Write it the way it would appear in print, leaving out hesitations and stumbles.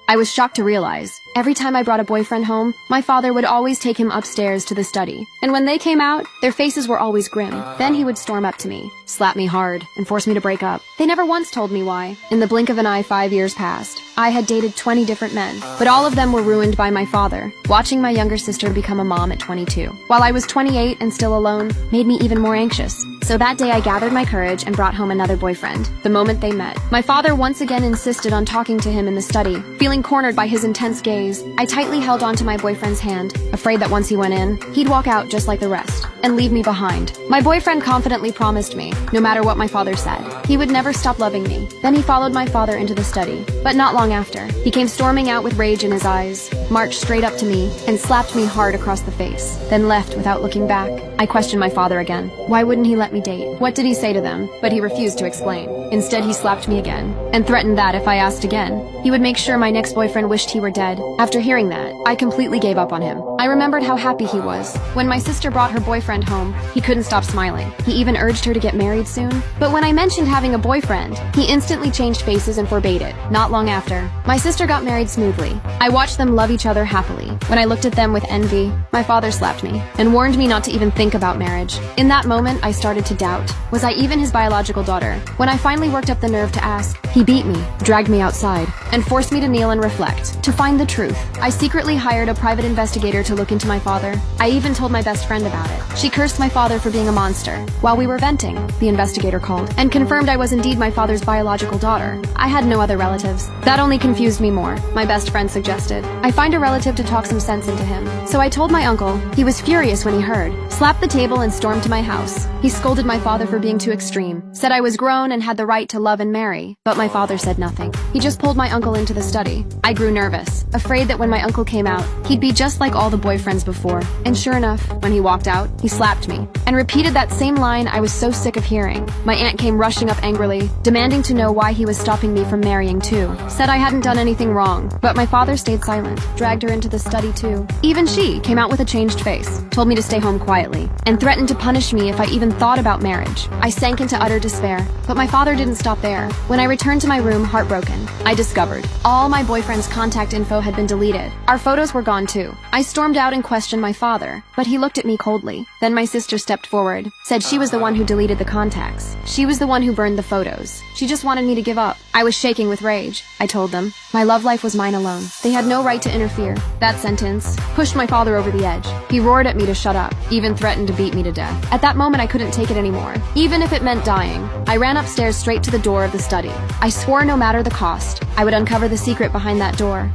I was shocked to realize, every time I brought a boyfriend home, my father would always take him upstairs to the study. And when they came out, their faces were always grim. Then he would storm up to me, slap me hard, and force me to break up. They never once told me why. In the blink of an eye, 5 years passed. I had dated 20 different men, but all of them were ruined by my father. Watching my younger sister become a mom at 22, while I was 28 and still alone, made me even more anxious. So that day I gathered my courage and brought home another boyfriend. The moment they met, my father once again insisted on talking to him in the study. Feeling cornered by his intense gaze, I tightly held onto my boyfriend's hand, afraid that once he went in, he'd walk out just like the rest, and leave me behind. My boyfriend confidently promised me, no matter what my father said, he would never stop loving me. Then he followed my father into the study, but not long after, he came storming out with rage in his eyes, marched straight up to me, and slapped me hard across the face, then left without looking back. I questioned my father again. Why wouldn't he let me date? What did he say to them? But he refused to explain. Instead, he slapped me again, and threatened that if I asked again, he would make sure my next boyfriend wished he were dead. After hearing that, I completely gave up on him. I remembered how happy he was. When my sister brought her boyfriend home, he couldn't stop smiling. He even urged her to get married soon. But when I mentioned having a boyfriend, he instantly changed faces and forbade it. Not long after, my sister got married smoothly. I watched them love each other happily. When I looked at them with envy, my father slapped me and warned me not to even think about marriage. In that moment, I started to doubt. Was I even his biological daughter? When I finally worked up the nerve to ask, he beat me, dragged me outside, and forced me to kneel and reflect. To find the truth, I secretly hired a private investigator to look into my father. I even told my best friend about it. She cursed my father for being a monster. While we were venting, the investigator called and confirmed I was indeed my father's biological daughter. I had no other relatives. That only confused me more. My best friend suggested I find a relative to talk some sense into him. So I told my uncle. He was furious when he heard, slapped the table and stormed to my house. He scolded my father for being too extreme, said I was grown and had the right to love and marry, but my father said nothing. He just pulled my uncle into the study. I grew nervous, afraid that when my uncle came out, he'd be just like all the boyfriends before. And sure enough, when he walked out, he slapped me and repeated that same line I was so sick of hearing. My aunt came rushing up angrily, demanding to know why he was stopping me from marrying too. Said I hadn't done anything wrong, but my father stayed silent, dragged her into the study too. Even she came out with a changed face, told me to stay home quietly, and threatened to punish me if I even thought about marriage. I sank into utter despair, but my father didn't stop there. When I returned to my room heartbroken, I discovered all my boyfriend's contact info had been deleted. Our photos were gone too. I stormed out and questioned my father, but he looked at me coldly. Then my sister stepped forward, said she was the one who deleted the contacts. She was the one who burned the photos. She just wanted me to give up. I was shaking with rage. I told them my love life was mine alone. They had no right to interfere. That sentence pushed my father over the edge. He roared at me to shut up, even threatened to beat me to death. At that moment, I couldn't take it anymore, even if it meant dying. I ran upstairs straight to the door of the study. I swore no matter the cost, I would uncover the secret behind that door.